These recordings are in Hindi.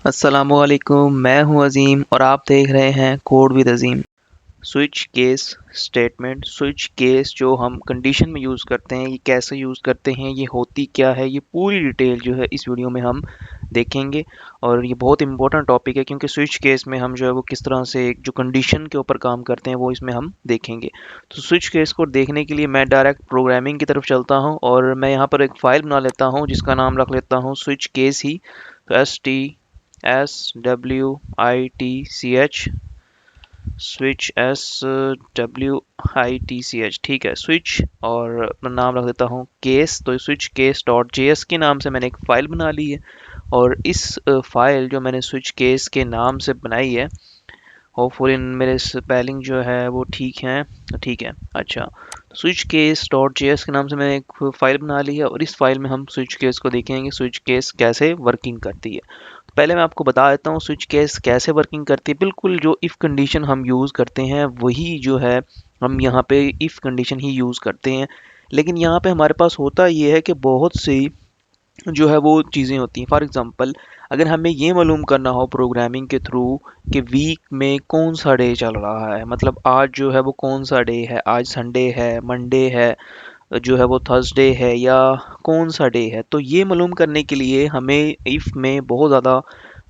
अस्सलामुअलैकुम, मैं हूं अज़ीम और आप देख रहे हैं code with Azeem. Switch case statement, switch case जो हम कंडीशन में यूज़ करते हैं, ये कैसे यूज़ करते हैं, ये होती क्या है, ये पूरी डिटेल जो है इस वीडियो में हम देखेंगे। और ये बहुत इंपॉर्टेंट टॉपिक है क्योंकि स्विच केस में हम जो है वो किस तरह से जो कंडीशन के ऊपर काम करते हैं वो इसमें हम देखेंगे। तो स्विच केस को देखने के लिए मैं डायरेक्ट प्रोग्रामिंग की तरफ चलता हूँ और मैं यहाँ पर एक फ़ाइल बना लेता हूँ जिसका नाम रख लेता हूँ स्विच केस ही। तो SWITCH, स्विच SWITCH, ठीक है। स्विच और अपना नाम रख देता हूँ केस। तो स्विच केस डॉट JS के नाम से मैंने एक फ़ाइल बना ली है और इस फाइल जो मैंने स्विच केस के नाम से बनाई है, होपफुली मेरे स्पेलिंग जो है वो ठीक है। ठीक है, अच्छा। स्विच केस डॉट JS के नाम से मैंने एक फ़ाइल बना ली है और इस फाइल में हम स्विच केस को देखेंगे, स्विच केस कैसे वर्किंग करती है। पहले मैं आपको बता देता हूँ स्विच केस कैसे वर्किंग करती है। बिल्कुल जो इफ़ कंडीशन हम यूज़ करते हैं वही जो है हम यहाँ पे इफ़ कंडीशन ही यूज़ करते हैं। लेकिन यहाँ पे हमारे पास होता ये है कि बहुत सी जो है वो चीज़ें होती हैं। फॉर एग्ज़ाम्पल, अगर हमें ये मालूम करना हो प्रोग्रामिंग के थ्रू कि वीक में कौन सा डे चल रहा है, मतलब आज जो है वो कौन सा डे है, आज संडे है, मंडे है, जो है वो थर्सडे है या कौन सा डे है, तो ये मालूम करने के लिए हमें इफ़ में बहुत ज़्यादा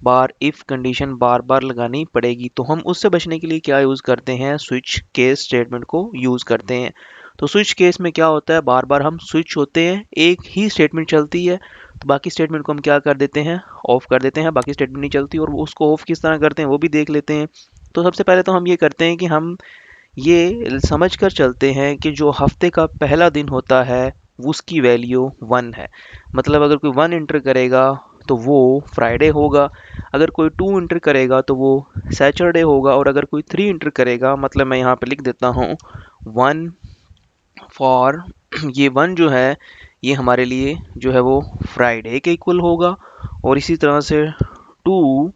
बार इफ़ कंडीशन बार बार लगानी पड़ेगी। तो हम उससे बचने के लिए क्या यूज़ करते हैं, स्विच केस स्टेटमेंट को यूज़ करते हैं। तो स्विच केस में क्या होता है, बार बार हम स्विच होते हैं, एक ही स्टेटमेंट चलती है तो बाकी स्टेटमेंट को हम क्या कर देते हैं, ऑफ कर देते हैं। बाकी स्टेटमेंट नहीं चलती और वो उसको ऑफ किस तरह करते हैं वो भी देख लेते हैं। तो सबसे पहले तो हम ये करते हैं कि हम ये समझ कर चलते हैं कि जो हफ्ते का पहला दिन होता है उसकी वैल्यू 1 है। मतलब अगर कोई 1 इंटर करेगा तो वो फ्राइडे होगा, अगर कोई 2 इंटर करेगा तो वो सैटरडे होगा और अगर कोई 3 इंटर करेगा, मतलब मैं यहाँ पे लिख देता हूँ 1 फॉर ये 1 जो है ये हमारे लिए जो है वो फ्राइडे के इक्वल होगा। और इसी तरह से 2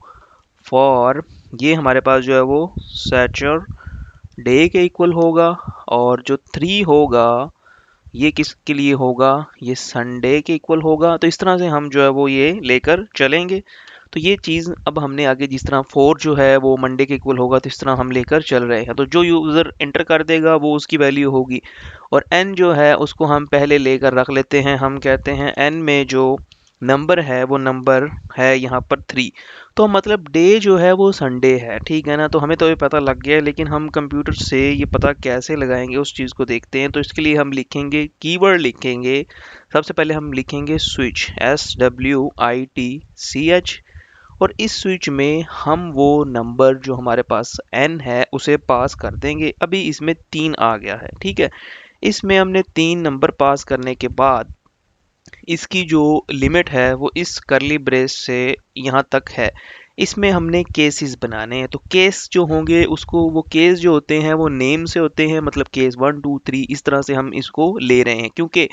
फॉर ये हमारे पास जो है वो सैटरडे के इक्वल होगा। और जो 3 होगा ये किसके लिए होगा, ये संडे के इक्वल होगा। तो इस तरह से हम जो है वो ये लेकर चलेंगे। तो ये चीज़ अब हमने आगे जिस तरह 4 जो है वो मंडे के इक्वल होगा तो इस तरह हम लेकर चल रहे हैं। तो जो यूज़र एंटर कर देगा वो उसकी वैल्यू होगी। और n जो है उसको हम पहले लेकर रख लेते हैं। हम कहते हैं n में जो नंबर है वो नंबर है यहाँ पर 3। तो मतलब डे जो है वो संडे है, ठीक है ना। तो हमें तो ये पता लग गया है, लेकिन हम कंप्यूटर से ये पता कैसे लगाएंगे उस चीज़ को देखते हैं। तो इसके लिए हम लिखेंगे, कीवर्ड लिखेंगे। सबसे पहले हम लिखेंगे स्विच, SWITCH। और इस स्विच में हम वो नंबर जो हमारे पास n है उसे पास कर देंगे। अभी इसमें 3 आ गया है, ठीक है। इसमें हमने 3 नंबर पास करने के बाद इसकी जो लिमिट है वो इस करली ब्रेस से यहाँ तक है। इसमें हमने केसेस बनाने हैं। तो केस जो होंगे उसको, वो केस जो होते हैं वो नेम से होते हैं, मतलब केस 1 2 3 इस तरह से हम इसको ले रहे हैं। क्योंकि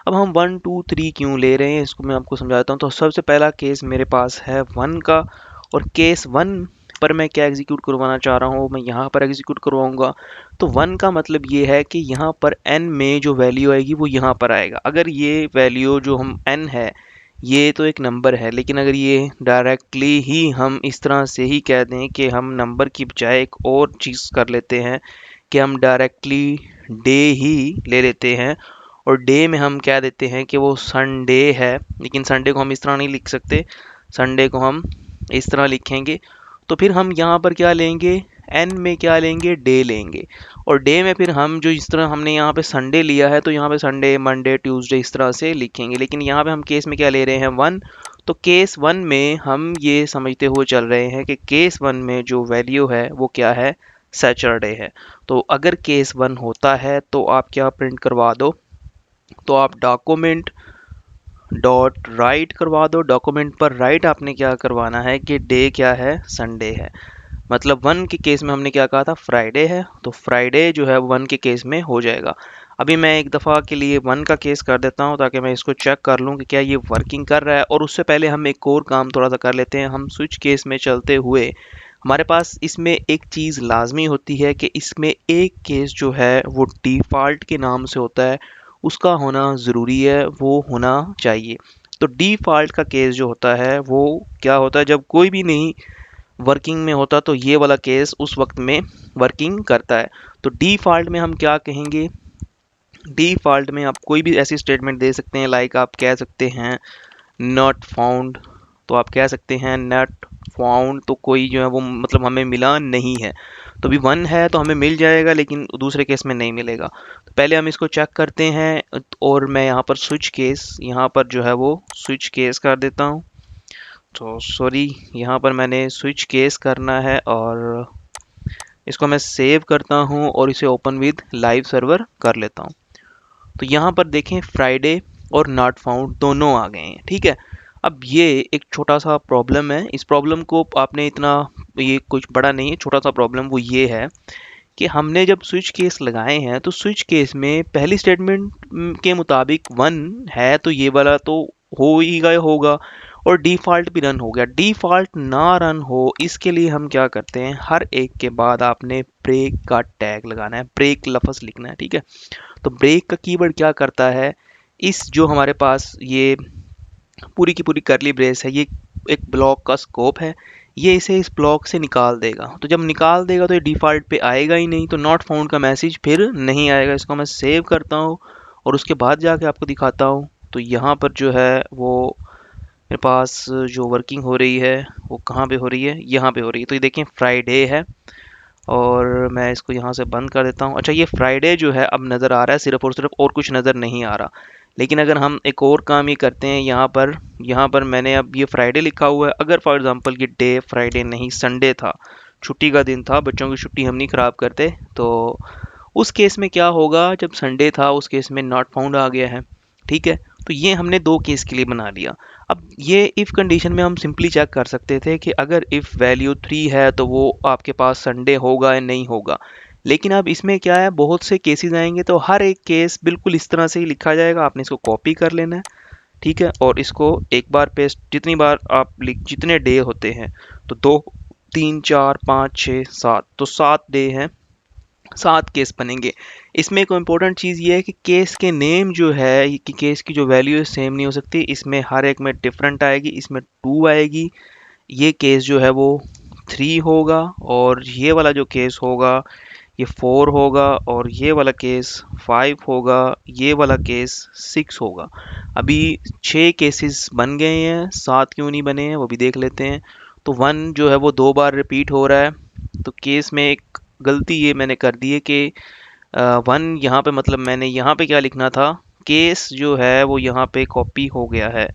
अब हम 1 2 3 क्यों ले रहे हैं इसको मैं आपको समझाता हूँ। तो सबसे पहला केस मेरे पास है 1 का, और केस 1 पर मैं क्या एग्जीक्यूट करवाना चाह रहा हूँ, मैं यहाँ पर एग्जीक्यूट करवाऊंगा। तो 1 का मतलब ये है कि यहाँ पर n में जो वैल्यू आएगी वो यहाँ पर आएगा। अगर ये वैल्यू जो हम n है ये तो एक नंबर है, लेकिन अगर ये डायरेक्टली ही हम इस तरह से ही कह दें कि हम नंबर की बजाय एक और चीज़ कर लेते हैं कि हम डायरेक्टली डे ही ले लेते हैं। और डे में हम कह देते हैं कि वो संडे है, लेकिन संडे को हम इस तरह नहीं लिख सकते, संडे को हम इस तरह लिखेंगे। तो फिर हम यहाँ पर क्या लेंगे, एन में क्या लेंगे, डे लेंगे। और डे में फिर हम जो इस तरह हमने यहाँ पे संडे लिया है तो यहाँ पे संडे मंडे ट्यूसडे इस तरह से लिखेंगे। लेकिन यहाँ पे हम केस में क्या ले रहे हैं, 1। तो केस 1 में हम ये समझते हुए चल रहे हैं कि केस 1 में जो वैल्यू है वो क्या है, सैटरडे है। तो अगर केस 1 होता है तो आप क्या प्रिंट करवा दो, तो आप डॉक्यूमेंट डॉट राइट करवा दो। डॉक्यूमेंट पर राइट आपने क्या करवाना है कि डे क्या है, संडे है। मतलब 1 के केस में हमने क्या कहा था, फ्राइडे है, तो फ्राइडे जो है 1 के केस में हो जाएगा। अभी मैं एक दफ़ा के लिए 1 का केस कर देता हूँ ताकि मैं इसको चेक कर लूँ कि क्या ये वर्किंग कर रहा है। और उससे पहले हम एक और काम थोड़ा सा कर लेते हैं। हम स्विच केस में चलते हुए हमारे पास इसमें एक चीज़ लाजमी होती है कि इसमें एक केस जो है वो डिफ़ॉल्ट के नाम से होता है, उसका होना ज़रूरी है, वो होना चाहिए। तो डिफ़ॉल्ट का केस जो होता है वो क्या होता है, जब कोई भी नहीं वर्किंग में होता तो ये वाला केस उस वक्त में वर्किंग करता है। तो डिफ़ॉल्ट में हम क्या कहेंगे, डिफ़ॉल्ट में आप कोई भी ऐसी स्टेटमेंट दे सकते हैं, लाइक आप कह सकते हैं नॉट फाउंड। तो आप कह सकते हैं नॉट फाउंड, तो कोई जो है वो मतलब हमें मिला नहीं है। तो अभी वन है तो हमें मिल जाएगा, लेकिन दूसरे केस में नहीं मिलेगा। तो पहले हम इसको चेक करते हैं, और मैं यहाँ पर स्विच केस, यहाँ पर जो है वो स्विच केस कर देता हूँ। तो सॉरी, यहाँ पर मैंने स्विच केस करना है, और इसको मैं सेव करता हूँ और इसे ओपन विद लाइव सर्वर कर लेता हूँ। तो यहाँ पर देखें फ्राइडे और नॉट फाउंड दोनों आ गए हैं, ठीक है। अब ये एक छोटा सा प्रॉब्लम है, इस प्रॉब्लम को आपने इतना, ये कुछ बड़ा नहीं है, छोटा सा प्रॉब्लम वो ये है कि हमने जब स्विच केस लगाए हैं तो स्विच केस में पहली स्टेटमेंट के मुताबिक वन है, तो ये वाला तो हो ही गया होगा, और डिफ़ॉल्ट भी रन हो गया। डिफ़ॉल्ट ना रन हो इसके लिए हम क्या करते हैं, हर एक के बाद आपने ब्रेक का टैग लगाना है, ब्रेक लफ्ज़ लिखना है, ठीक है। तो ब्रेक का कीवर्ड क्या करता है, इस जो हमारे पास ये पूरी की पूरी करली ब्रेस है, ये एक ब्लॉक का स्कोप है, ये इसे इस ब्लॉक से निकाल देगा। तो जब निकाल देगा तो ये डिफ़ॉल्ट पे आएगा ही नहीं, तो नॉट फाउंड का मैसेज फिर नहीं आएगा। इसको मैं सेव करता हूँ और उसके बाद जाके आपको दिखाता हूँ। तो यहाँ पर जो है वो मेरे पास जो वर्किंग हो रही है वो कहाँ पे हो रही है, यहाँ पे हो रही है। तो ये देखें फ्राइडे है, और मैं इसको यहाँ से बंद कर देता हूँ। अच्छा, ये फ्राइडे जो है अब नज़र आ रहा है सिर्फ और सिर्फ, और कुछ नज़र नहीं आ रहा। लेकिन अगर हम एक और काम ये करते हैं, यहाँ पर मैंने अब ये फ्राइडे लिखा हुआ है। अगर फॉर एग्जांपल ये डे फ्राइडे नहीं, संडे था, छुट्टी का दिन था, बच्चों की छुट्टी हम नहीं ख़राब करते, तो उस केस में क्या होगा, जब संडे था उस केस में नॉट फाउंड आ गया है, ठीक है। तो ये हमने दो केस के लिए बना लिया। अब ये इफ़ कंडीशन में हम सिंपली चेक कर सकते थे कि अगर इफ़ वैल्यू 3 है तो वो आपके पास संडे होगा या नहीं होगा। लेकिन अब इसमें क्या है, बहुत से केसेस आएंगे, तो हर एक केस बिल्कुल इस तरह से ही लिखा जाएगा। आपने इसको कॉपी कर लेना है, ठीक है, और इसको एक बार पेस्ट, जितनी बार आप लिख, जितने डे होते हैं, तो 2 3 4 5 6 7, तो 7 डे हैं, 7 केस बनेंगे। इसमें एक इम्पोर्टेंट चीज़ ये है कि केस के नेम जो है, कि केस की जो वैल्यू है सेम नहीं हो सकती, इसमें हर एक में डिफरेंट आएगी। इसमें 2 आएगी, ये केस जो है वो 3 होगा, और ये वाला जो केस होगा ये 4 होगा, और ये वाला केस 5 होगा, ये वाला केस 6 होगा। अभी 6 केसेस बन गए हैं, 7 क्यों नहीं बने हैं वो भी देख लेते हैं। तो 1 जो है वो 2 बार रिपीट हो रहा है। तो केस में एक गलती ये मैंने कर दी है कि 1 यहाँ पे, मतलब मैंने यहाँ पे क्या लिखना था, केस जो है वो यहाँ पे कॉपी हो गया है।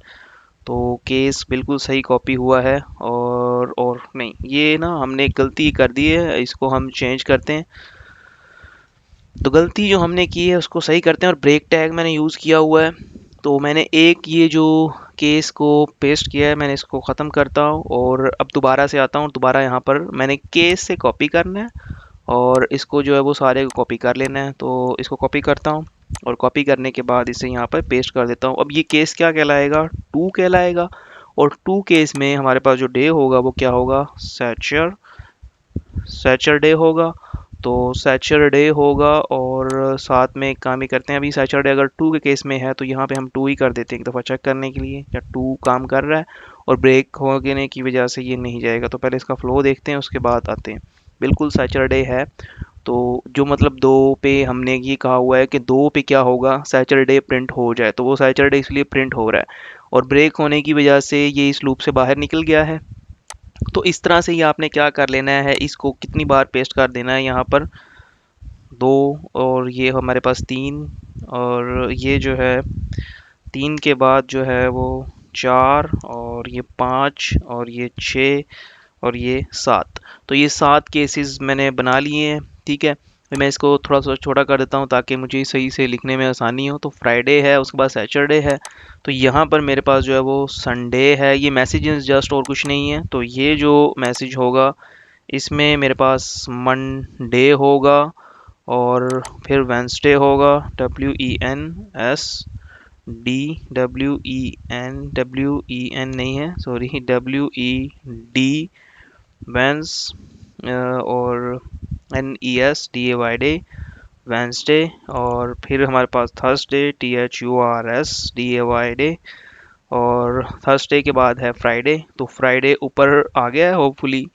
तो केस बिल्कुल सही कॉपी हुआ है, और नहीं, ये ना हमने एक गलती कर दी है, इसको हम चेंज करते हैं। तो गलती जो हमने की है उसको सही करते हैं, और ब्रेक टैग मैंने यूज़ किया हुआ है। तो मैंने एक ये जो केस को पेस्ट किया है, मैंने इसको ख़त्म करता हूँ, और अब दोबारा से आता हूँ। दोबारा यहाँ पर मैंने केस से कॉपी करना है, और इसको जो है वो सारे को कॉपी कर लेना है। तो इसको कॉपी करता हूँ, और कॉपी करने के बाद इसे यहाँ पर पेस्ट कर देता हूँ। अब ये केस क्या कहलाएगा, 2 कहलाएगा, और 2 केस में हमारे पास जो डे होगा वो क्या होगा, सैचरडे होगा। तो सैचरडे होगा, और साथ में एक काम ही करते हैं, अभी सैचरडे अगर 2 के केस में है तो यहाँ पे हम 2 ही कर देते हैं एक दफ़ा चेक करने के लिए, या 2 काम कर रहा है, और ब्रेक होने की वजह से ये नहीं जाएगा। तो पहले इसका फ्लो देखते हैं, उसके बाद आते हैं। बिल्कुल सैचरडे है, तो जो मतलब 2 पे हमने ये कहा हुआ है कि 2 पे क्या होगा, सैचरडे प्रिंट हो जाए, तो वो सैचरडे इसलिए प्रिंट हो रहा है, और ब्रेक होने की वजह से ये इस लूप से बाहर निकल गया है। तो इस तरह से ही आपने क्या कर लेना है, इसको कितनी बार पेस्ट कर देना है, यहाँ पर 2, और ये हमारे पास 3, और ये जो है 3 के बाद जो है वो 4, और ये 5, और ये 6, और ये 7। तो ये 7 केसेस मैंने बना लिए हैं, ठीक है। फिर मैं इसको थोड़ा सा छोटा कर देता हूँ ताकि मुझे सही से लिखने में आसानी हो। तो फ्राइडे है, उसके बाद सैटरडे है, तो यहाँ पर मेरे पास जो है वो संडे है। ये मैसेज जस्ट और कुछ नहीं है। तो ये जो मैसेज होगा इसमें मेरे पास मंडे होगा, और फिर वेंसडे होगा, WENSDWEN नहीं है, सॉरी, WED वेंस, और NESDAY वेंसडे, और फिर हमारे पास थर्सडे THURSDAY डे, और थर्सडे के बाद है फ्राइडे। तो फ्राइडे ऊपर आ गया है होपफुली।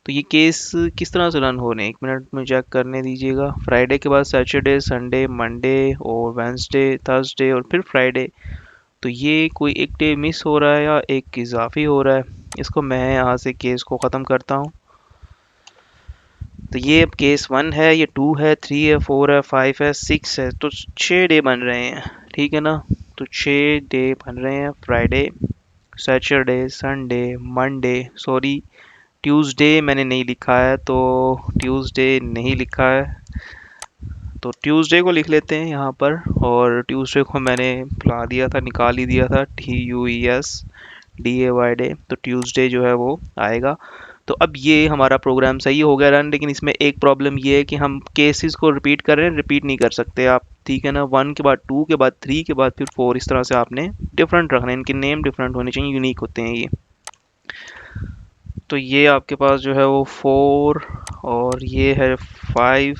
तो ये केस किस तरह से रन हो रहे हैं, 1 मिनट में चेक करने दीजिएगा। फ्राइडे के बाद सैटरडे, संडे, मंडे और वेंसडे, थर्सडे और फिर फ्राइडे। तो ये कोई एक डे मिस हो रहा है या एक इजाफी हो रहा है। इसको मैं यहाँ से केस को ख़त्म करता हूँ। तो ये अब केस 1 है, ये 2 है, 3 है, 4 है, 5 है, 6 है। तो 6 डे बन रहे हैं, ठीक है ना। तो 6 डे बन रहे हैं, Friday, Saturday, Sunday, Monday, sorry Tuesday मैंने नहीं लिखा है, तो ट्यूसडे नहीं लिखा है, तो ट्यूसडे को लिख लेते हैं यहाँ पर। और ट्यूसडे को मैंने भुला दिया था, निकाल ही दिया था, TUESDAY। तो ट्यूसडे जो है वो आएगा। तो अब ये हमारा प्रोग्राम सही हो गया रन, लेकिन इसमें एक प्रॉब्लम ये है कि हम केसेस को रिपीट कर रहे हैं, रिपीट नहीं कर सकते आप, ठीक है ना। 1 के बाद 2 के बाद 3 के बाद फिर 4, इस तरह से आपने डिफरेंट रखना है, इनके नेम डिफरेंट होने चाहिए, यूनिक होते हैं ये। तो ये आपके पास जो है वो 4 और ये है 5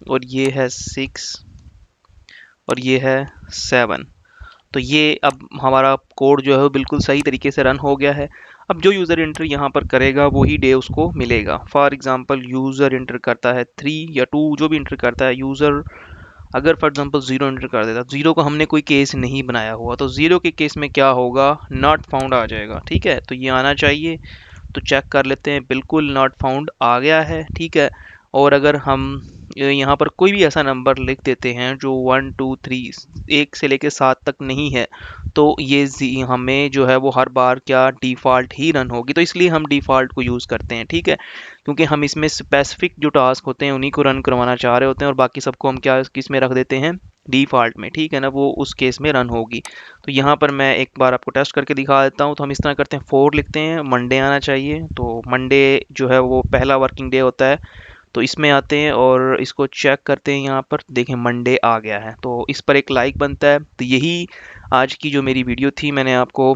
और ये है 6 और ये है 7। तो ये अब हमारा कोड जो है वो बिल्कुल सही तरीके से रन हो गया है। अब जो यूज़र इंटर यहाँ पर करेगा वही डे उसको मिलेगा। फॉर एग्जांपल यूज़र इंटर करता है 3 या 2, जो भी इंटर करता है यूज़र, अगर फॉर एग्जांपल 0 इंटर कर देता, 0 को हमने कोई केस नहीं बनाया हुआ, तो 0 के केस में क्या होगा, नॉट फाउंड आ जाएगा, ठीक है। तो ये आना चाहिए, तो चेक कर लेते हैं, बिल्कुल नॉट फाउंड आ गया है, ठीक है। और अगर हम यहाँ पर कोई भी ऐसा नंबर लिख देते हैं जो 1 2 3 1 से लेके 7 तक नहीं है, तो ये हमें जो है वो हर बार क्या डिफ़ॉल्ट ही रन होगी। तो इसलिए हम डिफ़ॉल्ट को यूज़ करते हैं, ठीक है। क्योंकि हम इसमें स्पेसिफिक जो टास्क होते हैं उन्हीं को रन करवाना चाह रहे होते हैं, और बाकी सबको हम क्या किस में रख देते हैं, डिफ़ॉल्ट में, ठीक है ना, वो उस केस में रन होगी। तो यहाँ पर मैं एक बार आपको टेस्ट करके दिखा देता हूँ। तो हम इस तरह करते हैं, 4 लिखते हैं, मंडे आना चाहिए। तो मंडे जो है वो पहला वर्किंग डे होता है, तो इसमें आते हैं और इसको चेक करते हैं। यहाँ पर देखें मंडे आ गया है, तो इस पर एक लाइक बनता है। तो यही आज की जो मेरी वीडियो थी, मैंने आपको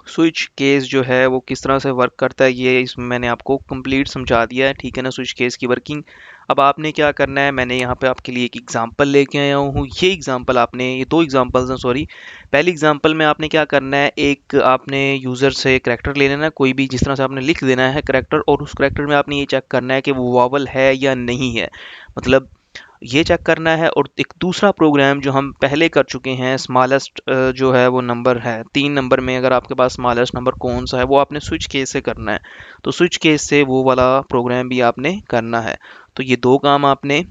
स्विच केस जो है वो किस तरह से वर्क करता है, ये इसमें मैंने आपको कंप्लीट समझा दिया है, ठीक है ना, स्विच केस की वर्किंग। अब आपने क्या करना है, मैंने यहाँ पे आपके लिए एक एग्जांपल लेके आया हूँ। ये एग्जांपल आपने, ये 2 एग्जांपल्स हैं सॉरी। पहली एग्जांपल में आपने क्या करना है, एक आपने यूज़र से करैक्टर ले लेना है, कोई भी जिस तरह से आपने लिख देना है करैक्टर, और उस करैक्टर में आपने ये चेक करना है कि वो वावल है या नहीं है, मतलब ये चेक करना है। और एक दूसरा प्रोग्राम जो हम पहले कर चुके हैं, स्मॉलेस्ट जो है वो नंबर है 3 नंबर में, अगर आपके पास स्मॉलेस्ट नंबर कौन सा है वो आपने स्विच केस से करना है। तो स्विच केस से वो वाला प्रोग्राम भी आपने करना है। तो ये 2 काम आपने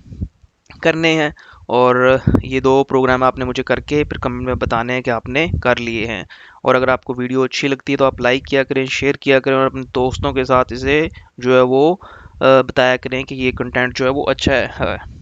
करने हैं, और ये 2 प्रोग्राम आपने मुझे करके फिर कमेंट में बताने हैं कि आपने कर लिए हैं। और अगर आपको वीडियो अच्छी लगती है तो आप लाइक किया करें, शेयर किया करें, और अपने दोस्तों के साथ इसे जो है वो बताया करें कि ये कंटेंट जो है वो अच्छा है।